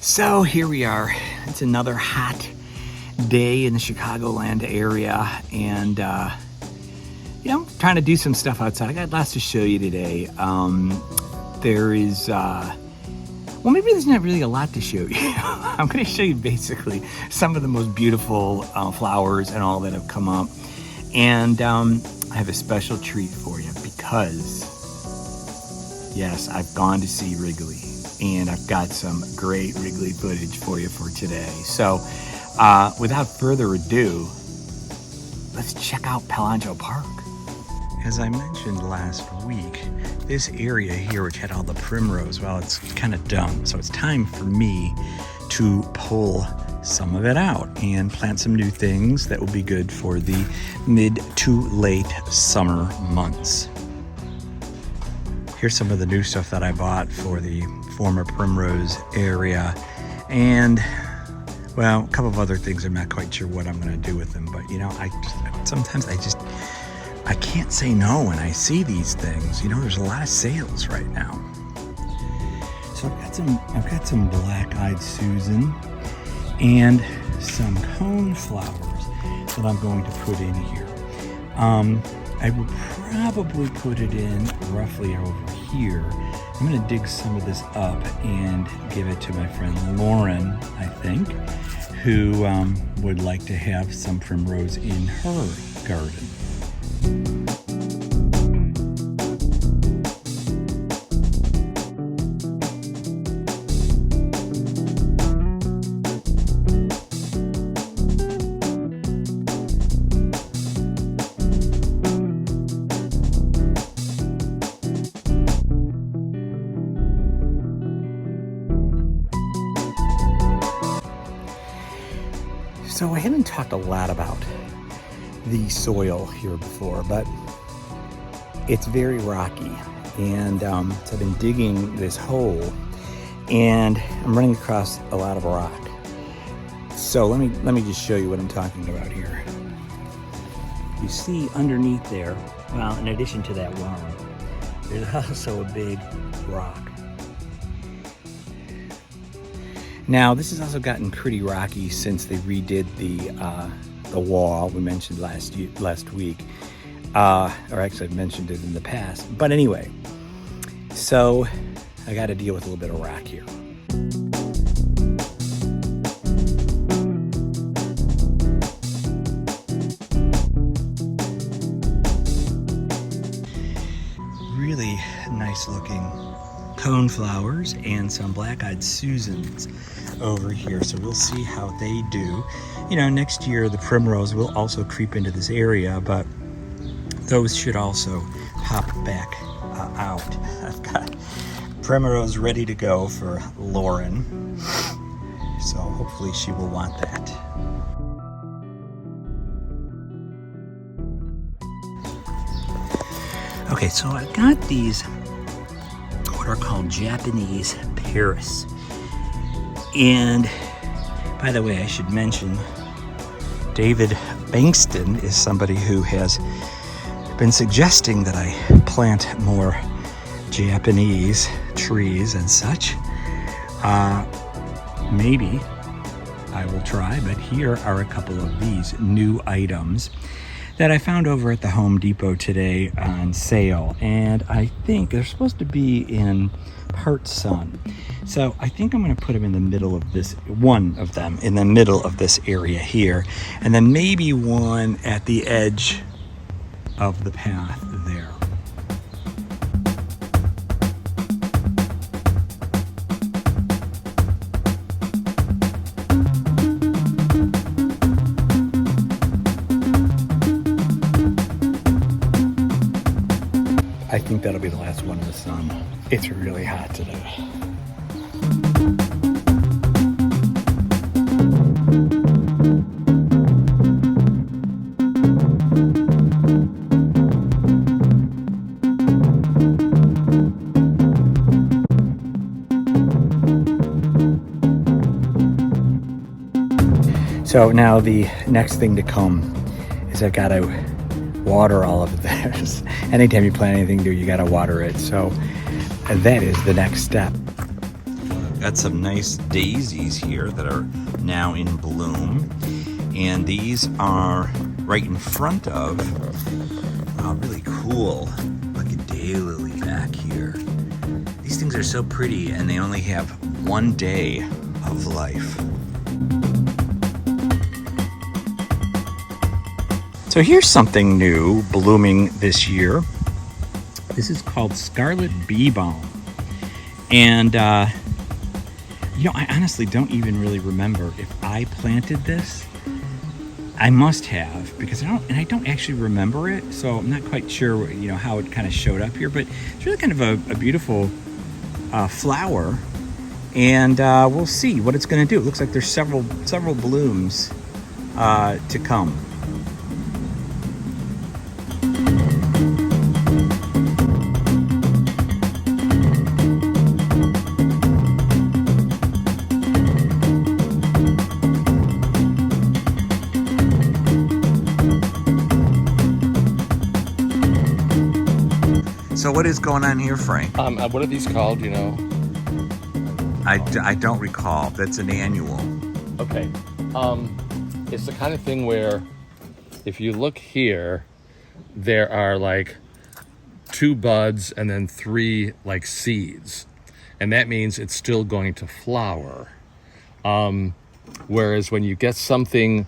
So here we are. It's another hot day in the Chicagoland area, and trying to do some stuff outside. I got lots to show you today. Maybe there's not really a lot to show you. I'm going to show you basically some of the most beautiful flowers and all that have come up, and I have a special treat for you because, yes, I've gone to see Wrigley. And I've got some great Wrigley footage for you for today. So without further ado, let's check out Palangeau Park. As I mentioned last week, this area here, which had all the primrose, well, it's kind of done. So it's time for me to pull some of it out and plant some new things that will be good for the mid to late summer months. Here's some of the new stuff that I bought for the former primrose area, and well, a couple of other things. I'm not quite sure what I'm going to do with them, but sometimes I can't say no when I see these things. There's a lot of sales right now. So I've got some black-eyed Susan and some cone flowers that I'm going to put in here. I will probably put it in roughly over here. I'm going to dig some of this up and give it to my friend Lauren, I think, who would like to have some primrose in her garden. So I haven't talked a lot about the soil here before, but it's very rocky, and so I've been digging this hole, and I'm running across a lot of rock. So let me just show you what I'm talking about here. You see underneath there, well, in addition to that worm, there's also a big rock. Now, this has also gotten pretty rocky since they redid the wall we mentioned last week, or actually I've mentioned it in the past. But anyway, so I got to deal with a little bit of rock here. Really nice looking cone flowers and some black-eyed Susans over here, so we'll see how they do. Next year the primrose will also creep into this area, but those should also pop back out. I've got primrose ready to go for Lauren, so hopefully she will want that. Okay, so I've got these what are called Japanese Paris. And by the way, I should mention David Bankston is somebody who has been suggesting that I plant more Japanese trees and such. Maybe I will try, but here are a couple of these new items that I found over at the Home Depot today on sale, and I think they're supposed to be in part sun. So I think I'm going to put them in the middle of this, one of them in the middle of this area here, and then maybe one at the edge of the path there. I think that'll be the last one in the sun. It's really hot today. So now the next thing to come is I've got to water all of this. Anytime you plant anything new, you got to water it. So that is the next step. What I've Got some nice daisies here that are now in bloom. And these are right in front of a really cool daylily back here. These things are so pretty, and they only have one day of life. So here's something new blooming this year. This is called Scarlet Bee Balm. And, I honestly don't even really remember if I planted this. I must have, because I don't actually remember it, so I'm not quite sure, how it kind of showed up here, but it's really kind of a beautiful flower, and we'll see what it's going to do. It looks like there's several blooms to come. So what is going on here, Frank? What are these called, I don't recall. That's an annual. Okay. It's the kind of thing where if you look here, there are like 2 buds and then 3 like seeds. And that means it's still going to flower. Whereas when you get something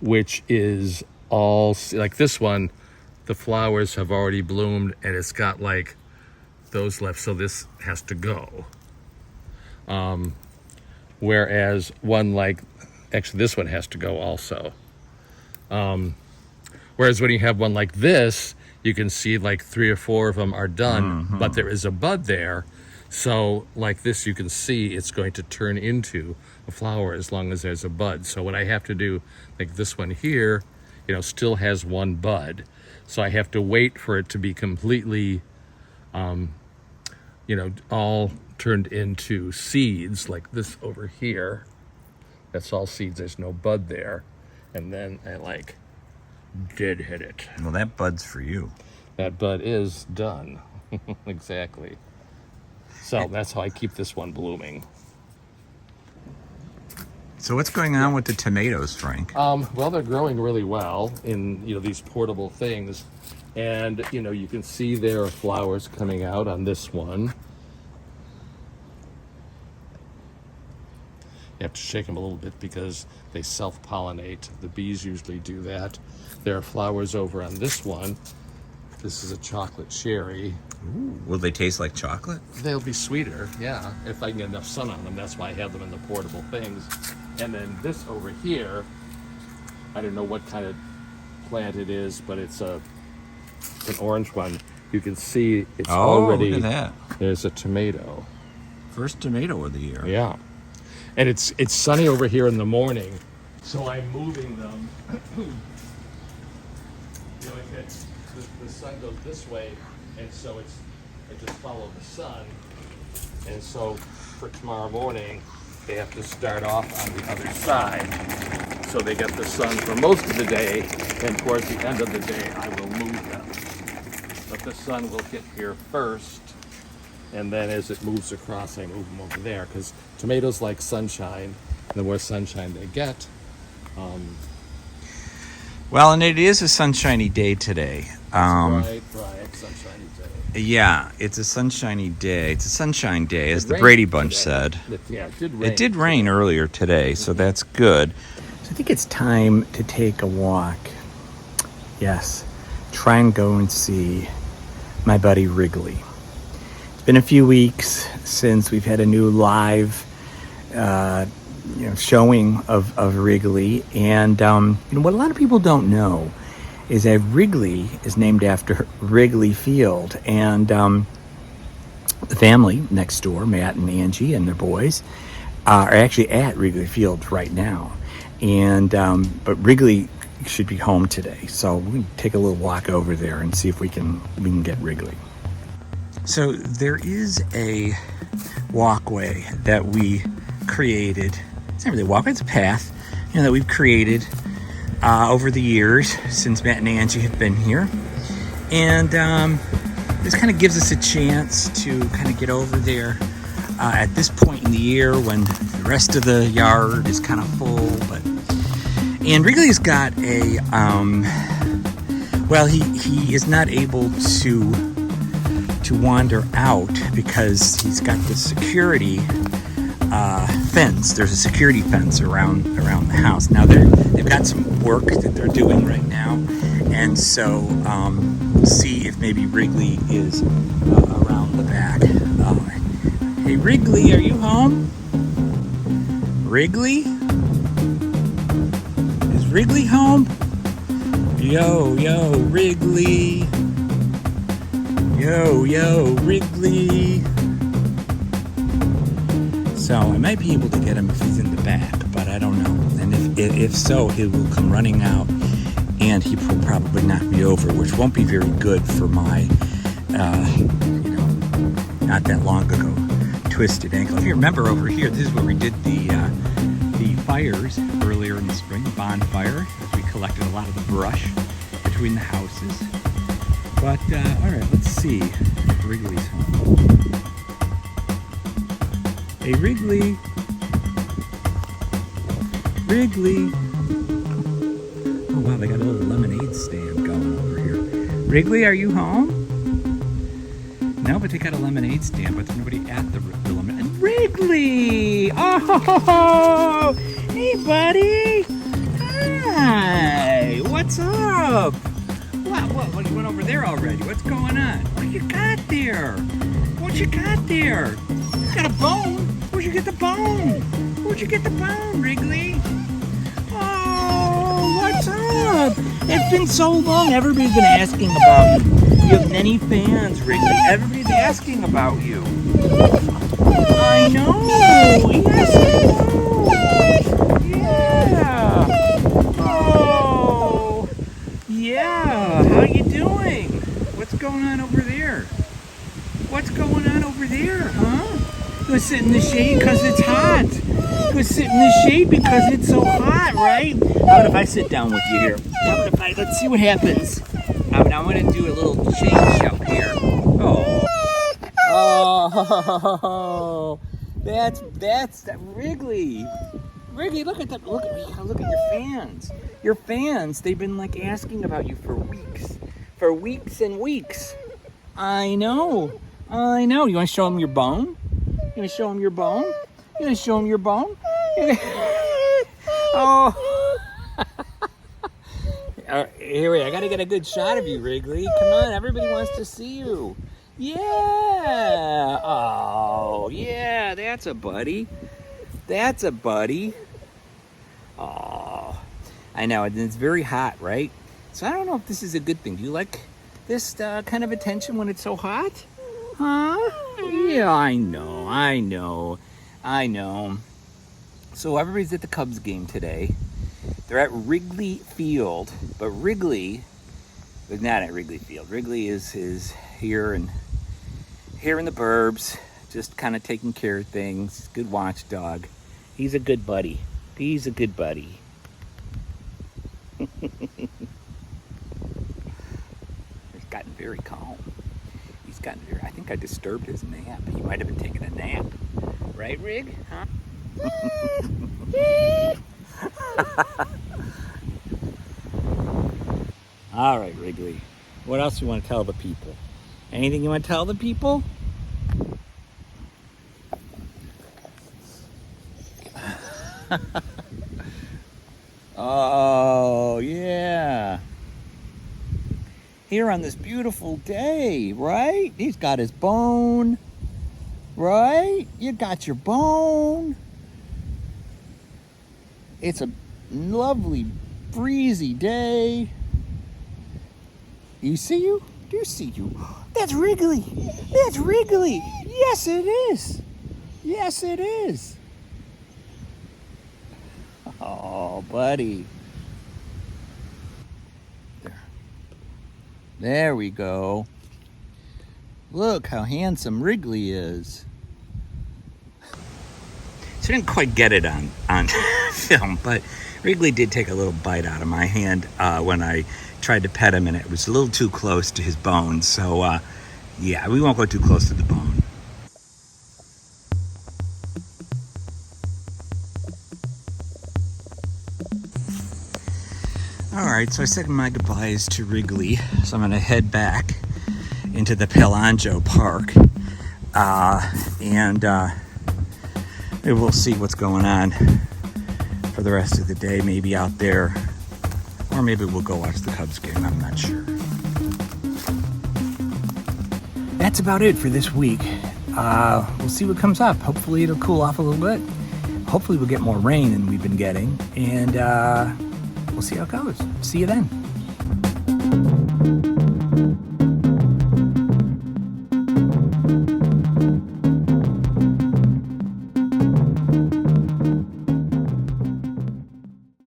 which is all, like this one, the flowers have already bloomed and it's got like those left, so this has to go. Whereas one like, actually this one has to go also. Whereas when you have one like this, you can see like 3 or 4 of them are done, but there is a bud there. So like this, you can see it's going to turn into a flower as long as there's a bud. So what I have to do, like this one here, still has 1 bud. So I have to wait for it to be completely, all turned into seeds, like this over here. That's all seeds, there's no bud there. And then I did hit it. Well, that bud's for you. That bud is done. Exactly. So that's how I keep this one blooming. So what's going on with the tomatoes, Frank? Well, they're growing really well in, these portable things. And, you can see there are flowers coming out on this one. You have to shake them a little bit because they self-pollinate. The bees usually do that. There are flowers over on this one. This is a chocolate cherry. Ooh, will they taste like chocolate? They'll be sweeter, yeah, if I can get enough sun on them. That's why I have them in the portable things. And then this over here, I don't know what kind of plant it is, but it's an orange one. You can see it's already, look at that. There's a tomato. First tomato of the year. Yeah. And it's sunny over here in the morning, so I'm moving them. The sun goes this way, and so I just follow the sun. And so for tomorrow morning, they have to start off on the other side. So they get the sun for most of the day, and towards the end of the day, I will move them. But the sun will hit here first, and then as it moves across, I move them over there, because tomatoes like sunshine, and the more sunshine they get. Well, and it is a sunshiny day today. Right, sunshiny day. Yeah, it's a sunshiny day. It's a sunshine day, as the Brady Bunch said. It did rain earlier today, so that's good. So I think it's time to take a walk. Yes, try and go and see my buddy Wrigley. It's been a few weeks since we've had a new live showing of Wrigley, and what a lot of people don't know is that Wrigley is named after Wrigley Field, and the family next door, Matt and Angie and their boys, are actually at Wrigley Field right now, and but Wrigley should be home today, so we can take a little walk over there and see if we can get Wrigley. So there is a walkway that we created. It's not really a walkway, it's a path, that we've created over the years since Matt and Angie have been here. And this kind of gives us a chance to kind of get over there at this point in the year when the rest of the yard is kind of full. And Wrigley's got a, he is not able to wander out because he's got the security fence. There's a security fence around the house. Now they've got some work that they're doing right now, and so we'll see if maybe Wrigley is around the back. Hey Wrigley, are you home? Wrigley? Is Wrigley home? Yo, Wrigley. Yo, Wrigley. So I might be able to get him if he's in the back, but I don't know. And if so, he will come running out, and he will probably knock me over, which won't be very good for my, not that long ago, twisted ankle. If you remember over here, this is where we did the fires earlier in the spring, bonfire, as we collected a lot of the brush between the houses. But, all right, let's see if Wrigley's home. Hey, Wrigley. Wrigley. Oh, wow, they got a little lemonade stand going over here. Wrigley, are you home? No, but they got a lemonade stand, but there's nobody at the lemonade. Wrigley! Oh, hey, buddy. Hi. What's up? What, you went over there already? What's going on? What you got there? What you got there? You got a bone? Where'd you get the bone? Where'd you get the bone, Wrigley? Oh, what's up? It's been so long. Everybody's been asking about you. You have many fans, Wrigley. Everybody's asking about you. I know. Yes, I know. Yeah. Oh. Yeah. How you doing? What's going on over there? What's going on over there, huh? Go sit in the shade because it's hot. Go sit in the shade because it's so hot, right? How about if I sit down with you here? How about if let's see what happens. I'm going to do a little change up here. Oh, that's Wrigley. Wrigley, look at your fans. Your fans, they've been like asking about you for weeks and weeks. I know. You want to show them your bone? You want to show them your bone? You want to show them your bone? Oh. Here, wait, I got to get a good shot of you, Wrigley. Come on, everybody wants to see you. Yeah. Oh, yeah, that's a buddy. That's a buddy. Oh, I know, and it's very hot, right? So I don't know if this is a good thing. Do you like this kind of attention when it's so hot? Huh? Yeah, I know. So everybody's at the Cubs game today. They're at Wrigley Field, but Wrigley is not at Wrigley Field. Wrigley is here in the burbs, just kind of taking care of things. Good watchdog. He's a good buddy. He's gotten very calm. I think I disturbed his nap. He might have been taking a nap. Right, Rig? Huh? All right, Wrigley. What else do you want to tell the people? Anything you want to tell the people? Oh, yeah. Here on this beautiful day, right? He's got his bone, right? You got your bone. It's a lovely, breezy day. Do you see you? Do you see you? That's Wrigley. That's Wrigley. Yes, it is. Yes, it is. Oh, buddy. There we go. Look how handsome Wrigley is. So I didn't quite get it on film, but Wrigley did take a little bite out of my hand when I tried to pet him, and it was a little too close to his bone. So, yeah, we won't go too close to the bone. All right, so I said my goodbyes to Wrigley, so I'm gonna head back into the Palangeau Park, and maybe we'll see what's going on for the rest of the day, maybe out there, or maybe we'll go watch the Cubs game, I'm not sure. That's about it for this week. We'll see what comes up. Hopefully it'll cool off a little bit. Hopefully we'll get more rain than we've been getting, and we'll see how it goes. See you then.